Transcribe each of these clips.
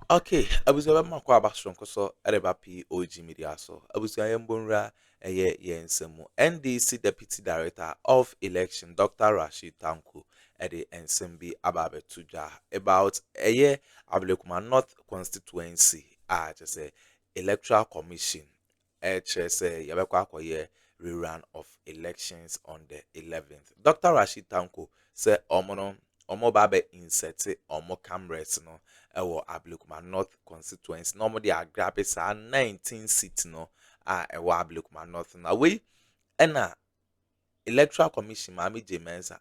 Okay, I was a man kwa basho nkoso ereba POG Media so. I was a mbonra ensemu. NDC Deputy Director of Election Dr. Rashid Tanku ede ensembi ababe tuja about Ablekuma North Constituency just say Electoral Commission just say yabekwa akoye rerun of elections on the 11th. Dr. Rashid Tanku say omo babe insert omo cameras no ewo Ablekuma North Constituency no mo de agrabe sa 19 seats no ewo Ablekuma North na we na Electoral Commission Mami Mensah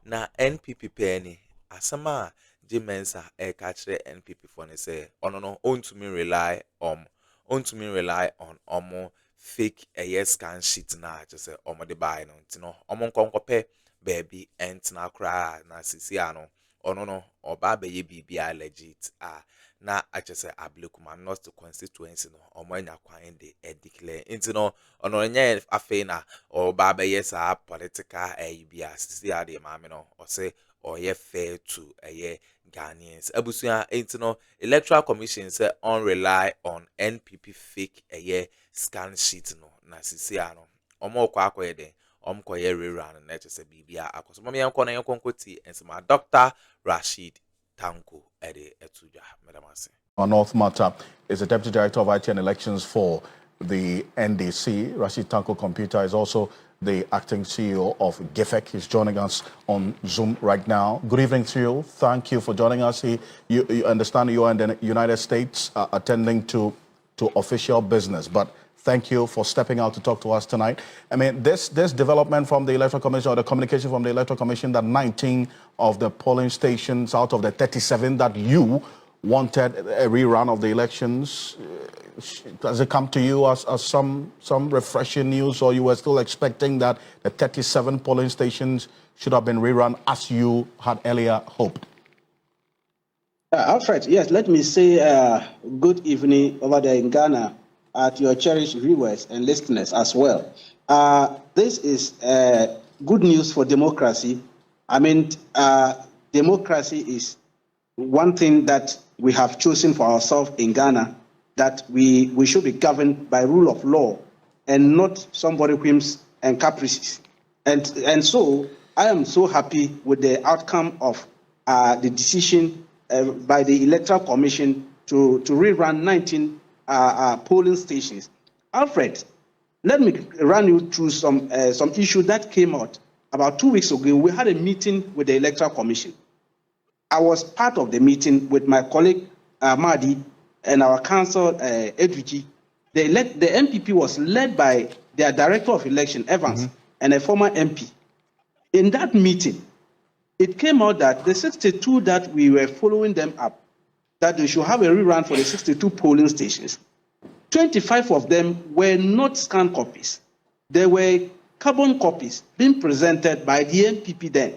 na NPP penny asama Mensah ka kire NPP for ne say ono no on to me rely on omo fake scan sheet na just say omo de buy no ntino omo nkonkope baby entina kra na sisi ano ono no oba be ye bibia legit na achese Ablekuma North Constituency no omo anya kwan de declare ntino ono nya afe na oba be yes political bia sisi ade maame no o say or fair to Ghanaians. Abusuya ntino Electoral Commission say on rely on NPP fake scan sheet no na sisi ano omo kwa akoye de koye rerun na chese bibia akoso mama yanko na yanko nkoti ensema Dr. Rashid Tanku ede etuja madam ase. Our North Matter is the Deputy Director of IT and Elections for the NDC. Rashid Tanku Computer is also the acting CEO of GIFEC. He's joining us on Zoom right now. Good evening to you. Thank you for joining us. You understand you are in the United States attending to official business, but thank you for stepping out to talk to us tonight. I mean, this development from the Electoral Commission, or the communication from the Electoral Commission, that 19 of the polling stations out of the 37 that you wanted a rerun of the elections, does it come to you as some refreshing news, or you were still expecting that the 37 polling stations should have been rerun as you had earlier hoped? Alfred, yes, let me say good evening over there in Ghana to your cherished viewers and listeners as well. This is good news for democracy. I mean, democracy is one thing that we have chosen for ourselves in Ghana, that we should be governed by rule of law and not somebody whims and caprices. And so I am so happy with the outcome of the decision by the Electoral Commission to rerun 19 polling stations. Alfred, let me run you through some issue that came out about 2 weeks ago. We had a meeting with the Electoral Commission. I was part of the meeting with my colleague Madi and our council Edwiji. The NPP was led by their Director of Election, Evans, and a former MP. In that meeting, it came out that the 62 that we were following them up, that they should have a rerun for the 62 polling stations. 25 of them were not scanned copies. They were carbon copies being presented by the NPP then.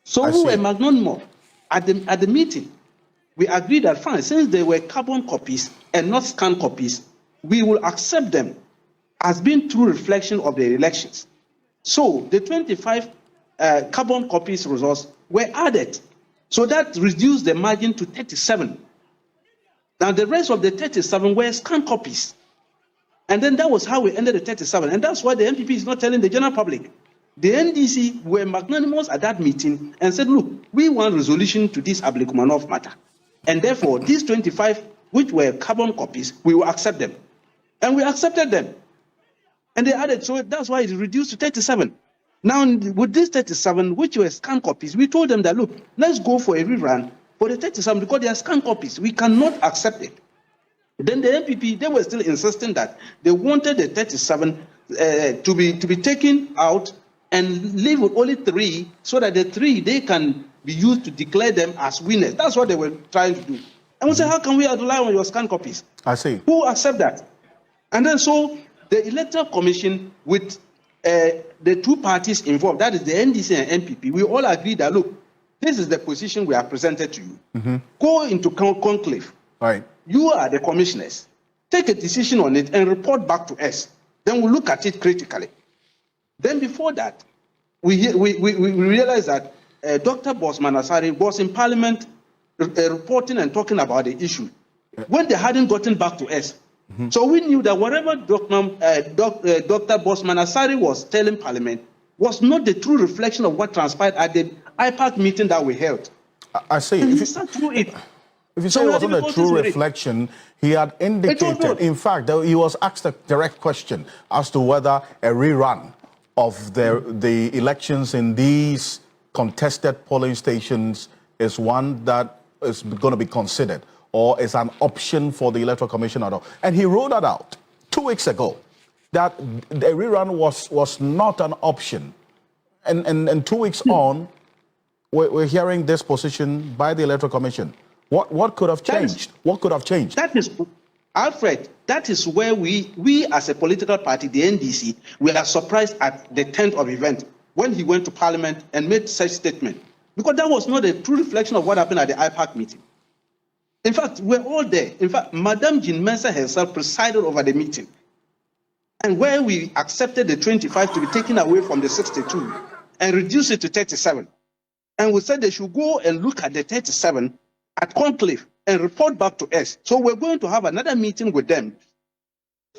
So we were magnanimous at the meeting. We agreed that fine, since they were carbon copies and not scanned copies, we will accept them as being true reflection of the elections. So the 25 carbon copies results were added. So that reduced the margin to 37. Now the rest of the 37 were scanned copies. And then that was how we ended the 37. And that's why the NPP is not telling the general public. The NDC were magnanimous at that meeting and said, look, we want resolution to this Ablekuma North matter. And therefore, these 25, which were carbon copies, we will accept them. And we accepted them. And they added, so that's why it reduced to 37. Now, with these 37, which were scanned copies, we told them that, look, let's go for a rerun for the 37 because they are scanned copies. We cannot accept it. Then the NPP, they were still insisting that they wanted the 37 to be taken out and leave with only 3, so that the 3, they can be used to declare them as winners. That's what they were trying to do. And we said, how can we rely on your scanned copies? I see. Who accept that? And then so the Electoral Commission with the two parties involved, that is the NDC and NPP, we all agreed that, look, this is the position we have presented to you. Go into conclave. Right. You are the commissioners. Take a decision on it and report back to us. Then we'll look at it critically. Then before that, we realized that Dr. Bosman Asari was in Parliament reporting and talking about the issue when they hadn't gotten back to us. So we knew that whatever Dr. Bosman Asari was telling Parliament was not the true reflection of what transpired at the IPAC meeting that we held. I see. And he sat through it. If you say it wasn't a true reflection, he had indicated, in fact, he was asked a direct question as to whether a rerun of the elections in these contested polling stations is one that is going to be considered or is an option for the Electoral Commission at all. And he ruled that out 2 weeks ago, that the rerun was not an option. And 2 weeks on, we're hearing this position by the Electoral Commission. What could have changed? What could have changed? That is, Alfred, that is where we as a political party, the NDC, we are surprised at the 10th of event when he went to Parliament and made such statement. Because that was not a true reflection of what happened at the IPAC meeting. In fact, we're all there. In fact, Madam Jean Mensah herself presided over the meeting. And where we accepted the 25 to be taken away from the 62 and reduce it to 37. And we said they should go and look at the 37 at conclave and report back to us. So we're going to have another meeting with them.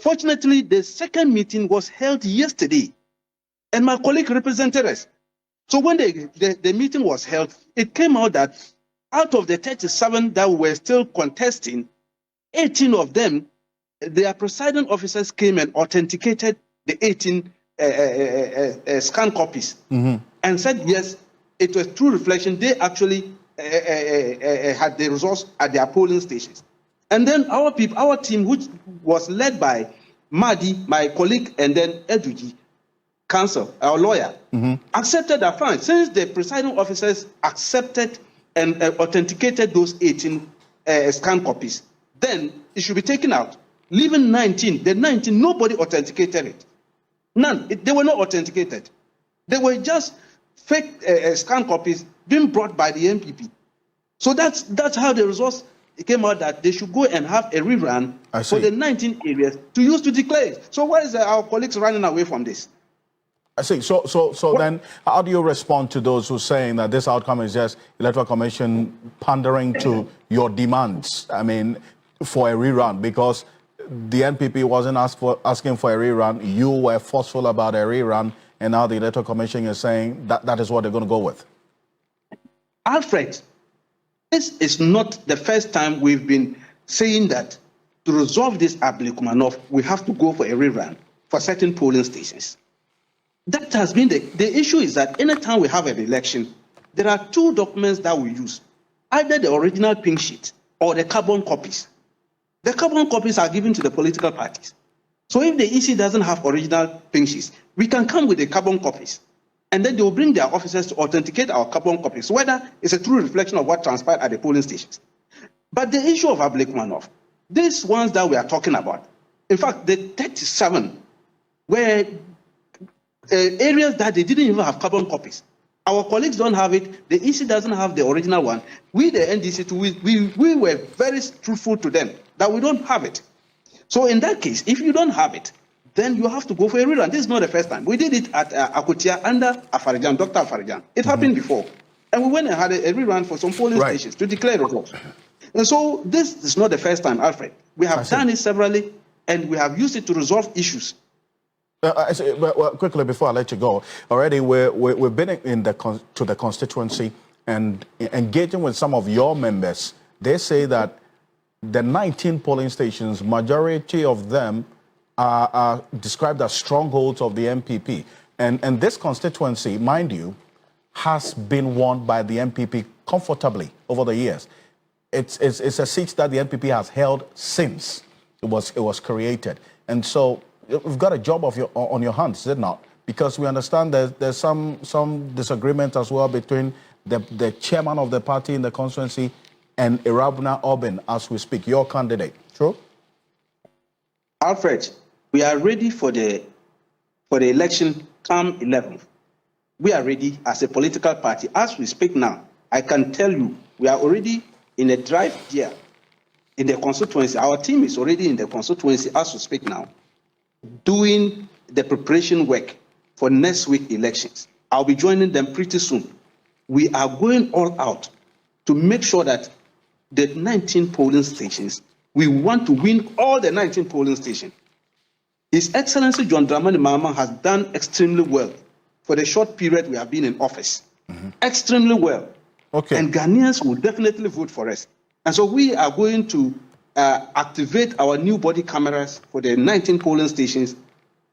Fortunately, the second meeting was held yesterday, and my colleague represented us. So when the meeting was held, it came out that out of the 37 that were still contesting, 18 of them, their presiding officers came and authenticated the 18 scan copies and said, yes, it was true reflection. They actually had the results at their polling stations. And then our team, which was led by Madi, my colleague, and then Eduji, counsel, our lawyer, accepted that fine. Since the presiding officers accepted and authenticated those 18 scan copies, then it should be taken out. Leaving 19, the 19, nobody authenticated it. None. They were not authenticated. They were just fake scan copies being brought by the NPP. So that's how the results came out, that they should go and have a rerun for the 19 areas to use to declare it. So why is our colleagues running away from this? I see. So then, how do you respond to those who are saying that this outcome is just Electoral Commission pandering to your demands? I mean, for a rerun, because the NPP wasn't asking for a rerun, you were forceful about a rerun, and now the Electoral Commission is saying that is what they're going to go with. Alfred, this is not the first time we've been saying that to resolve this Ablekuma, we have to go for a rerun for certain polling stations. That has been the issue. Is that anytime we have an election, there are two documents that we use, either the original pink sheet or the carbon copies. The carbon copies are given to the political parties. So if the EC doesn't have original pink sheets, we can come with the carbon copies, and then they will bring their officers to authenticate our carbon copies, whether it's a true reflection of what transpired at the polling stations. But the issue of Ablekuma, these ones that we are talking about, in fact, the 37 were areas that they didn't even have carbon copies. Our colleagues don't have it. The EC doesn't have the original one. We, the NDC, we were very truthful to them that we don't have it. So in that case, if you don't have it, then you have to go for a rerun. This is not the first time. We did it at Akutia under Afarijan, Dr. Afarijan. It happened before. And we went and had a rerun for some polling stations to declare results. And so this is not the first time, Alfred. We have done it severally, and we have used it to resolve issues. Well, quickly before I let you go, already we've been to the constituency and engaging with some of your members. They say that the 19 polling stations, majority of them are described as strongholds of the NPP. And this constituency, mind you, has been won by the NPP comfortably over the years. It's a seat that the NPP has held since it was created. And so you've got a job on your hands, is it not? Because we understand there's some disagreement as well between the chairman of the party in the constituency and Irabuna Obin as we speak, your candidate. True? Alfred, we are ready for the election come 11th. We are ready as a political party. As we speak now, I can tell you, we are already in a drive here in the constituency. Our team is already in the constituency as we speak now, doing the preparation work for next week elections. I'll be joining them pretty soon. We are going all out to make sure that the 19 polling stations. We want to win all the 19 polling stations. His Excellency John Dramani Mahama has done extremely well for the short period we have been in office. Extremely well. Okay. And Ghanaians will definitely vote for us. And so we are going to activate our new body cameras for the 19 polling stations.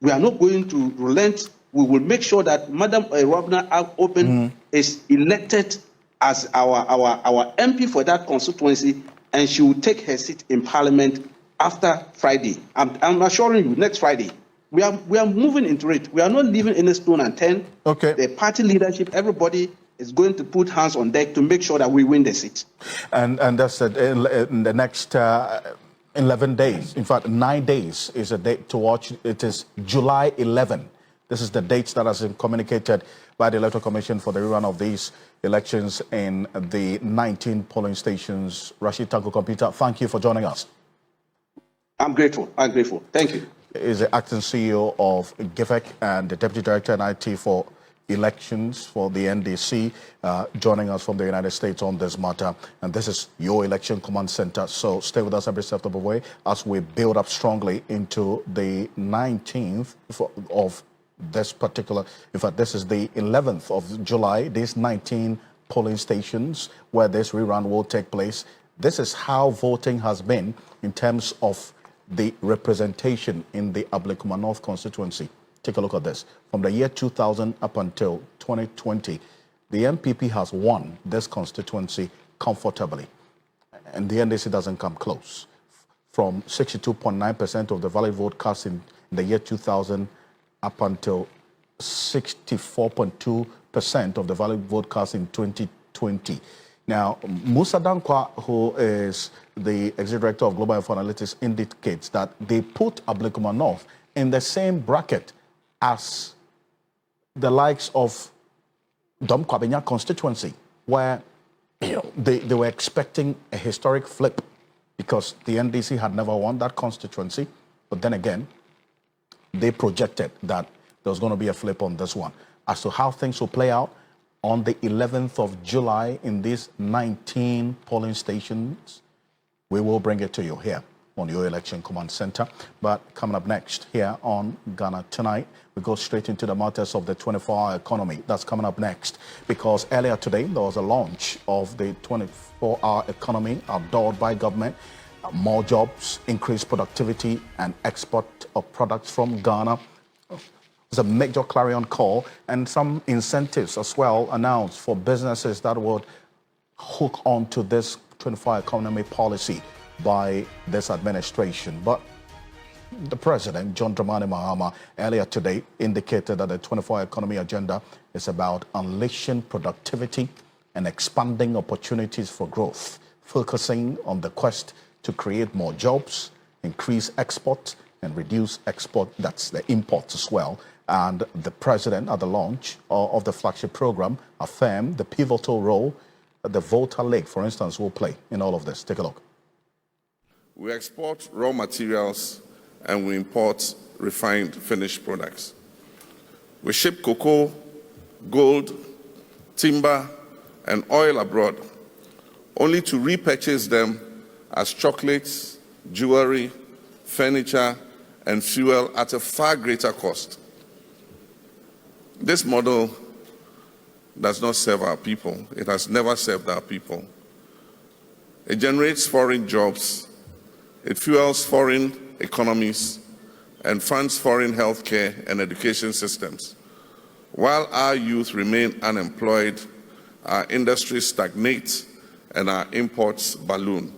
We are not going to relent. We will make sure that Madam Robna Open is elected as our MP for that constituency, and she will take her seat in Parliament after Friday. I'm assuring you, next Friday. We are moving into it. We are not leaving any stone unturned. Okay. The party leadership, everybody is going to put hands on deck to make sure that we win the seat. And that's in the next 11 days. In fact, 9 days is a date to watch. It is July 11. This is the dates that has been communicated by the Electoral Commission for the rerun of these elections in the 19 polling stations. Rashid Tanko Computer, thank you for joining us. I'm grateful. I'm grateful. Thank you. Is the acting CEO of GIFEC and the Deputy Director in IT for Elections for the NDC, joining us from the United States on this matter. And this is your Election Command Center. So stay with us every step of the way as we build up strongly into the 19th of this particular, in fact, this is the 11th of July, these 19 polling stations where this rerun will take place. This is how voting has been in terms of the representation in the Ablekuma North constituency. Take a look at this. From the year 2000 up until 2020, the NPP has won this constituency comfortably, and the NDC doesn't come close. From 62.9% of the valid vote cast in the year 2000 up until 64.2% of the valid vote cast in 2020. Now, Musa Dankwa, who is the Executive Director of Global Info Analytics, indicates that they put Ablekuma North in the same bracket as the likes of Dom Kwabenya constituency, where they were expecting a historic flip because the NDC had never won that constituency. But then again, they projected that there was going to be a flip on this one. As to how things will play out on the 11th of July in these 19 polling stations, we will bring it to you here on your Election Command Center. But coming up next here on Ghana Tonight, we go straight into the matters of the 24-hour economy. That's coming up next, because earlier today there was a launch of the 24-hour economy adored by government. More jobs, increased productivity, and export of products from Ghana. It's a major clarion call, and some incentives as well announced for businesses that would hook on to this 24-hour economy policy by this administration. But the president, John Dramani Mahama, earlier today indicated that the 24-hour economy agenda is about unleashing productivity and expanding opportunities for growth, focusing on the quest to create more jobs, increase export, and reduce export, that's the imports as well. And the president at the launch of the flagship program affirmed the pivotal role that the Volta Lake, for instance, will play in all of this. Take a look. We export raw materials and we import refined finished products. We ship cocoa, gold, timber, and oil abroad, only to repurchase them as chocolates, jewelry, furniture, and fuel at a far greater cost. This model does not serve our people. It has never served our people. It generates foreign jobs, it fuels foreign economies, and funds foreign healthcare and education systems. While our youth remain unemployed, our industries stagnate, and our imports balloon.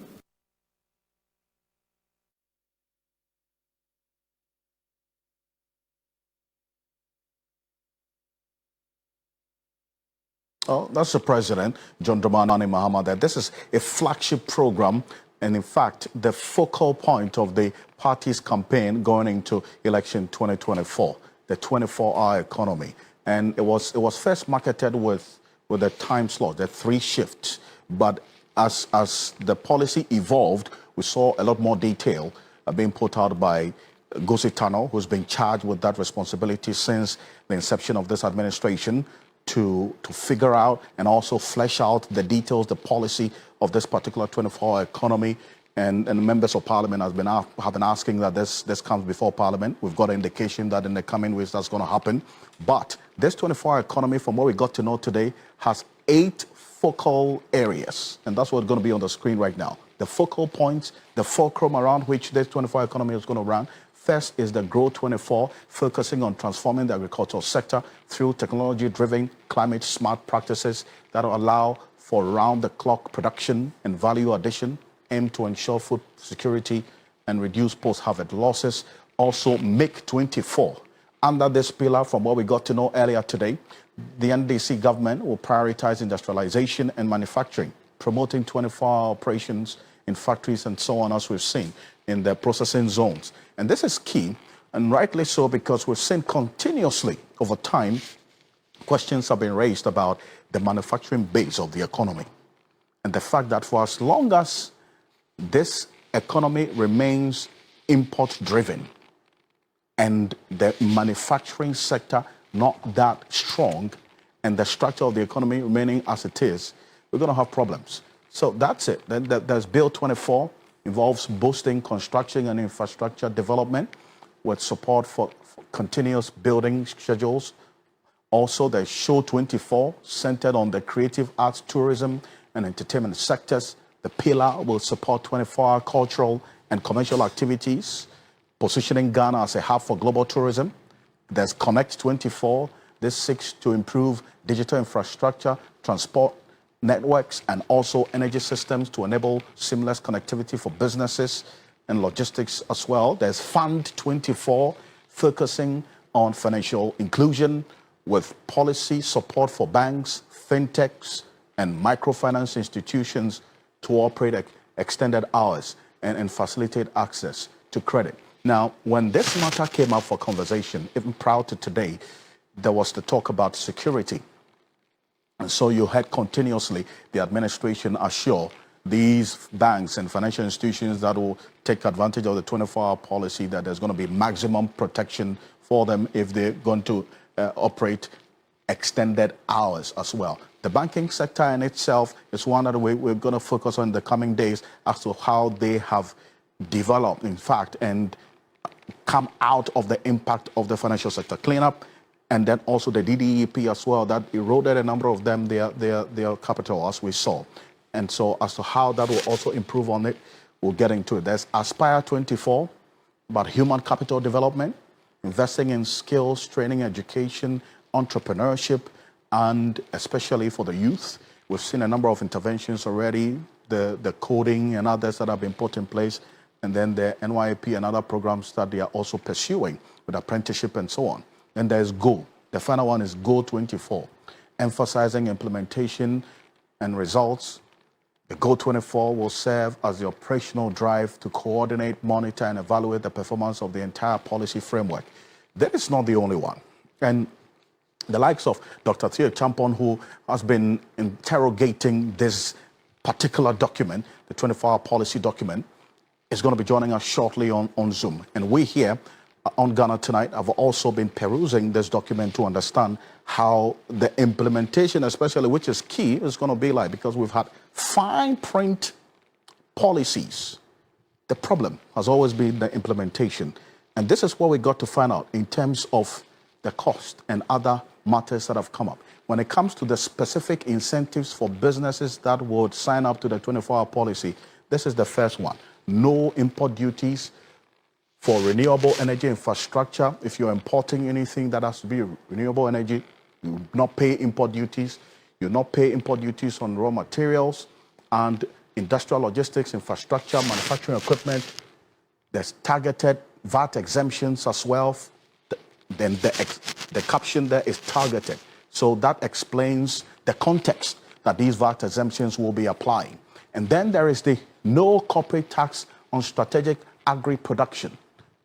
Oh, that's the president, John Dramani Mahama, that this is a flagship program, and in fact, the focal point of the party's campaign going into election 2024, the 24-hour economy. And it was first marketed with a time slot, the 3 shifts. But as the policy evolved, we saw a lot more detail being put out by Gosi Tano, who's been charged with that responsibility since the inception of this administration, to figure out and also flesh out the details, the policy of this particular 24-hour economy. And members of parliament have been asking that this comes before parliament. We've got an indication that in the coming weeks that's going to happen. But this 24-hour economy, from what we got to know today, has 8 focal areas. And that's what's going to be on the screen right now. The focal points, the fulcrum around which this 24-hour economy is going to run. First is the Grow 24, focusing on transforming the agricultural sector through technology-driven, climate-smart practices that will allow for round-the-clock production and value addition, aim to ensure food security and reduce post-harvest losses. Also, Make 24. Under this pillar, from what we got to know earlier today, the NDC government will prioritize industrialization and manufacturing, promoting 24-hour operations in factories and so on, as we've seen in the processing zones. And this is key, and rightly so, because we've seen continuously over time, questions have been raised about the manufacturing base of the economy. And the fact that for as long as this economy remains import-driven and the manufacturing sector not that strong and the structure of the economy remaining as it is, we're going to have problems. So that's it. Then there's Bill 24, involves boosting construction and infrastructure development with support for continuous building schedules. Also, there's Show 24, centered on the creative arts, tourism, and entertainment sectors. The pillar will support 24-hour cultural and commercial activities, positioning Ghana as a hub for global tourism. There's Connect 24. This seeks to improve digital infrastructure, transport networks, and also energy systems to enable seamless connectivity for businesses and logistics as well. There's Fund 24, focusing on financial inclusion with policy support for banks, fintechs, and microfinance institutions to operate extended hours and facilitate access to credit. Now, when this matter came up for conversation, even prior to today, there was the talk about security. And so you heard continuously the administration assure these banks and financial institutions that will take advantage of the 24-hour policy that there's going to be maximum protection for them if they're going to operate extended hours as well. The banking sector in itself is one that we're going to focus on in the coming days as to how they have developed, in fact, and come out of the impact of the financial sector cleanup, and then also the DDEP as well, that eroded a number of them, their capital, as we saw. And so as to how that will also improve on it, we'll get into it. There's Aspire 24, about human capital development, investing in skills, training, education, entrepreneurship, and especially for the youth. We've seen a number of interventions already, the coding and others that have been put in place, and then the NYP and other programs that they are also pursuing with apprenticeship and so on. And there's Go. The final one is Go 24, emphasizing implementation and results. The Go 24 will serve as the operational drive to coordinate, monitor, and evaluate the performance of the entire policy framework. That is not the only one. And the likes of Dr. Theo Champon, who has been interrogating this particular document, the 24-hour policy document, is going to be joining us shortly on Zoom. And we here on Ghana Tonight have also been perusing this document to understand how the implementation, especially, which is key, is going to be like, because we've had fine print policies. The problem has always been the implementation. And this is what we got to find out in terms of the cost and other matters that have come up. When it comes to the specific incentives for businesses that would sign up to the 24-hour policy, this is the first one. No import duties for renewable energy infrastructure. If you're importing anything that has to be renewable energy, you will not pay import duties. You will not pay import duties on raw materials and industrial logistics, infrastructure, manufacturing equipment. There's targeted VAT exemptions as well. Then the caption there is targeted. So that explains the context that these VAT exemptions will be applying. And then there is the no corporate tax on strategic agri-production.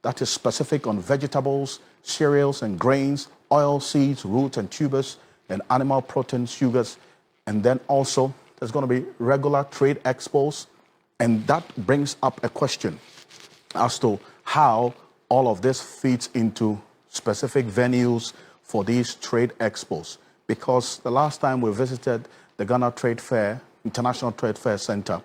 That is specific on vegetables, cereals and grains, oil seeds, roots and tubers, and animal protein, sugars. And then also there's going to be regular trade expos. And that brings up a question as to how all of this fits into specific venues for these trade expos. Because the last time we visited the Ghana Trade Fair International Trade Fair Center,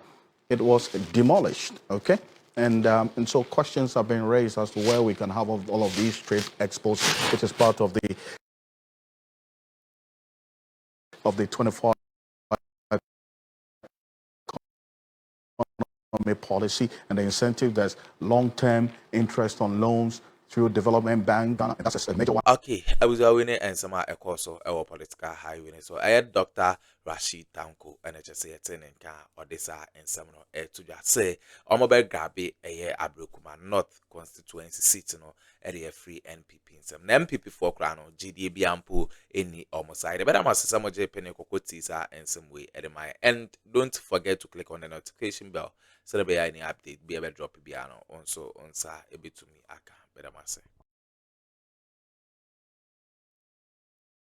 it was demolished, okay? And so questions have been raised as to where we can have all of these trade expos, which is part of the 24 policy and the incentive. There's long-term interest on loans through development bank. That's a major one. Okay, I was winning and some so our political highway. So I had Dr. Rashid Tanko and I just say it's in or this and some to just say Omobe Gabi a Ablekuma North Constituency seat no area free NPP in some NPP for crown GDB ample any almost side. But I must some of Japan Cocotis and some way at my and don't forget to click on the notification bell so that be any update be able to drop piano on so on sa a bit to me aka. But I must say.